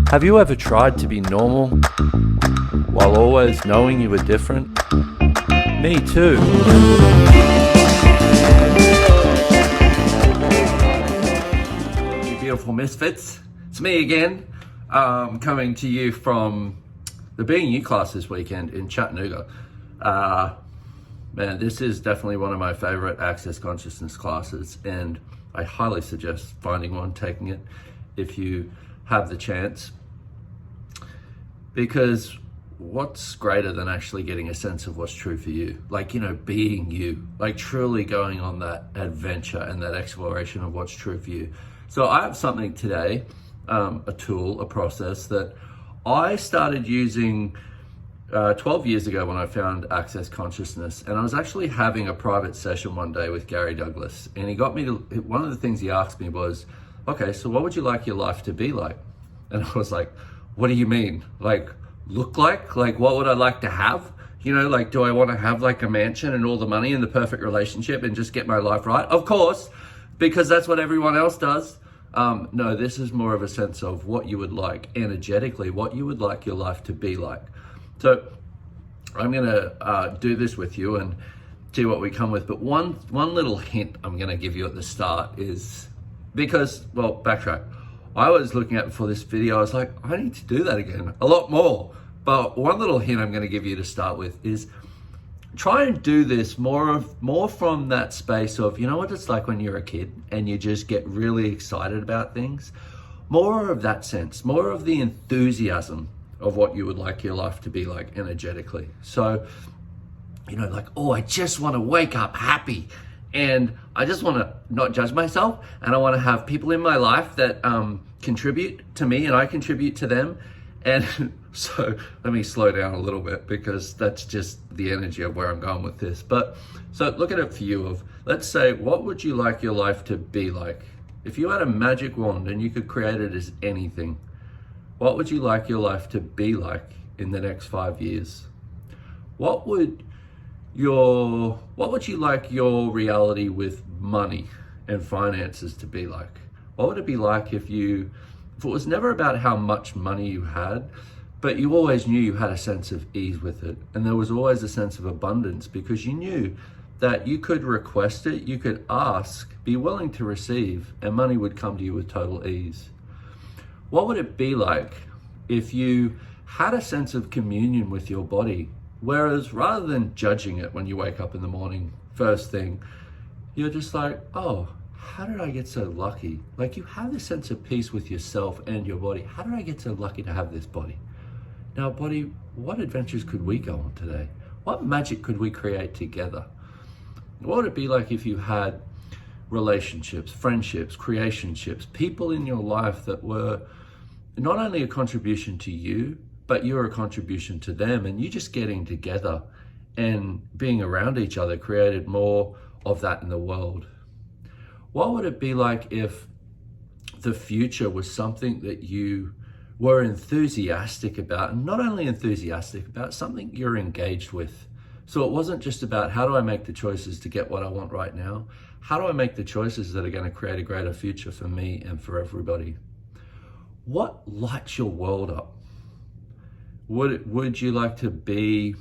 Have you ever tried to be normal while always knowing you were different? Me too. You beautiful misfits. It's me again, coming to you from the Being You class this weekend in Chattanooga. Man, this is definitely one of my favorite Access Consciousness classes, and I highly suggest finding one, taking it if you have the chance. Because what's greater than actually getting a sense of what's true for you? Like, being you, like truly going on that adventure and that exploration of what's true for you. So I have something today, a tool, a process that I started using 12 years ago when I found Access Consciousness. And I was actually having a private session one day with Gary Douglas. And he got me to, one of the things he asked me was, okay, so what would you like your life to be like? And I was like, what do you mean? Like, look like? Like, what would I like to have? Like, do I want to have like a mansion and all the money and the perfect relationship and just get my life right? Of course, because that's what everyone else does. No, this is more of a sense of what you would like energetically, what you would like your life to be like. So I'm gonna do this with you and see what we come with. But one little hint I'm gonna give you at the start is because, well, backtrack. I was looking at before this video, I was like, I need to do that again, a lot more. But one little hint I'm going to give you to start with is try and do this more from that space of, what it's like when you're a kid and you just get really excited about things. More of that sense, more of the enthusiasm of what you would like your life to be like energetically. So, like, oh, I just want to wake up happy. And I just want to not judge myself, and I want to have people in my life that contribute to me and I contribute to them. And so let me slow down a little bit because that's just the energy of where I'm going with this. But so look at it for you of, let's say, what would you like your life to be like? If you had a magic wand and you could create it as anything, what would you like your life to be like in the next 5 years? What would you like your reality with money and finances to be like? What would it be like if it was never about how much money you had, but you always knew you had a sense of ease with it, and there was always a sense of abundance because you knew that you could request it, you could ask, be willing to receive, and money would come to you with total ease? What would it be like if you had a sense of communion with your body? Whereas rather than judging it when you wake up in the morning, first thing, you're just like, oh, how did I get so lucky? Like, you have this sense of peace with yourself and your body. How did I get so lucky to have this body? Now, body, what adventures could we go on today? What magic could we create together? What would it be like if you had relationships, friendships, creationships, people in your life that were not only a contribution to you, but you're a contribution to them, and you just getting together and being around each other created more of that in the world? What would it be like if the future was something that you were enthusiastic about, and not only enthusiastic about, something you're engaged with? So it wasn't just about, how do I make the choices to get what I want right now? How do I make the choices that are going to create a greater future for me and for everybody? What lights your world up? Would you like to be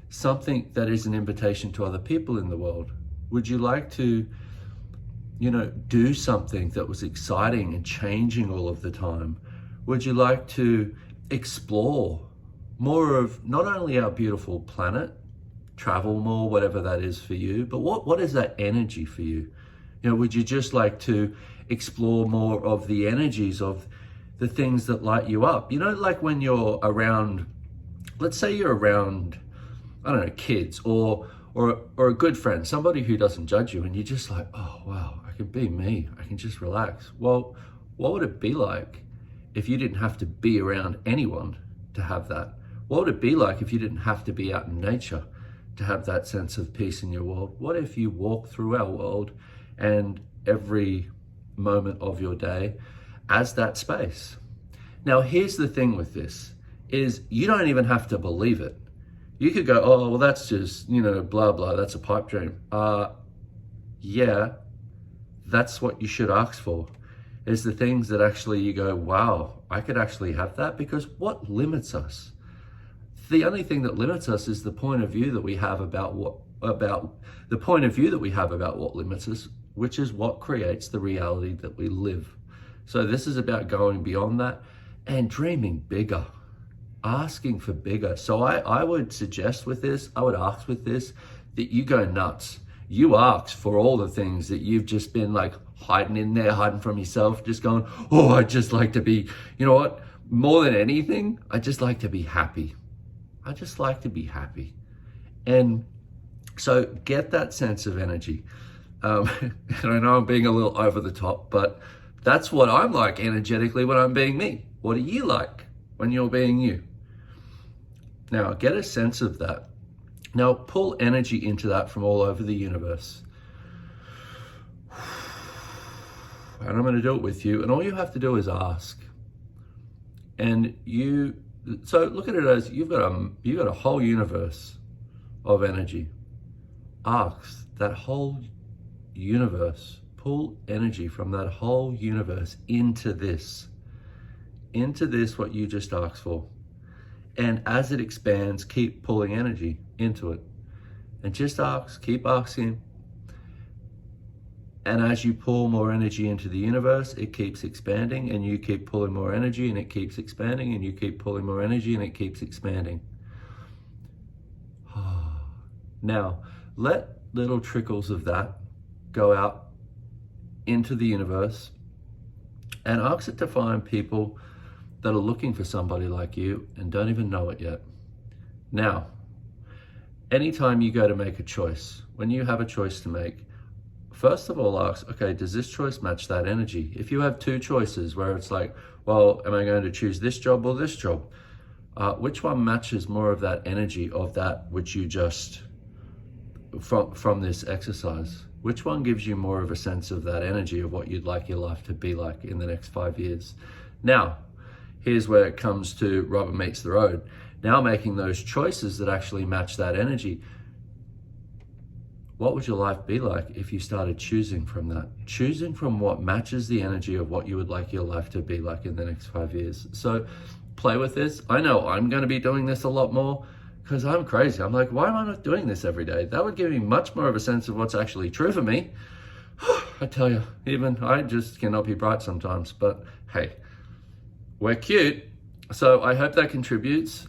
something that is an invitation to other people in the world? Would you like to, do something that was exciting and changing all of the time? Would you like to explore more of not only our beautiful planet, travel more, whatever that is for you, but what is that energy for you? Would you just like to explore more of the energies of the things that light you up? Like when you're around, let's say you're around, I don't know, kids or a good friend, somebody who doesn't judge you, and you're just like, oh, wow, I can be me. I can just relax. Well, what would it be like if you didn't have to be around anyone to have that? What would it be like if you didn't have to be out in nature to have that sense of peace in your world? What if you walk through our world and every moment of your day as that space? Now, here's the thing with this, is you don't even have to believe it. You could go, oh, well, that's just, blah, blah, that's a pipe dream. Yeah, that's what you should ask for. is the things that actually you go, wow, I could actually have that. Because what limits us? The only thing that limits us is the point of view that we have about what limits us, which is what creates the reality that we live. So this is about going beyond that and dreaming bigger, asking for bigger. So I would suggest with this, I would ask with this, that you go nuts. You ask for all the things that you've just been like hiding in there, hiding from yourself, just going, oh, I'd just like to be, you know what? More than anything, I just like to be happy. I just like to be happy. And so get that sense of energy. And I know I'm being a little over the top, but that's what I'm like energetically when I'm being me. What are you like when you're being you? Now, get a sense of that. Now, pull energy into that from all over the universe. And I'm going to do it with you. And all you have to do is ask. And so look at it as you've got a whole universe of energy. Ask that whole universe. Pull energy from that whole universe into this, what you just asked for. And as it expands, keep pulling energy into it. And just ask, keep asking. And as you pull more energy into the universe, it keeps expanding, and you keep pulling more energy, and it keeps expanding, and you keep pulling more energy, and it keeps expanding. Now, let little trickles of that go out into the universe, and ask it to find people that are looking for somebody like you and don't even know it yet. Now, anytime you go to make a choice, when you have a choice to make, first of all ask, okay, does this choice match that energy? If you have two choices where it's like, well, am I going to choose this job or this job? Which one matches more of that energy of that which you just, from this exercise? Which one gives you more of a sense of that energy of what you'd like your life to be like in the next 5 years? Now, here's where it comes to rubber meets the road. Now making those choices that actually match that energy. What would your life be like if you started choosing from that? Choosing from what matches the energy of what you would like your life to be like in the next 5 years. So play with this. I know I'm going to be doing this a lot more because I'm crazy. I'm like, why am I not doing this every day? That would give me much more of a sense of what's actually true for me. I tell you, even I just cannot be bright sometimes, but hey, we're cute. So I hope that contributes.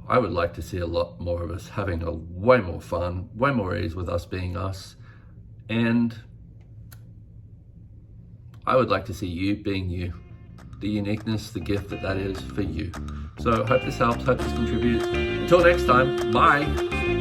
I would like to see a lot more of us having a way more fun, way more ease with us being us. And I would like to see you being you, the uniqueness, the gift that is for you. So hope this helps, hope this contributes. Until next time, bye.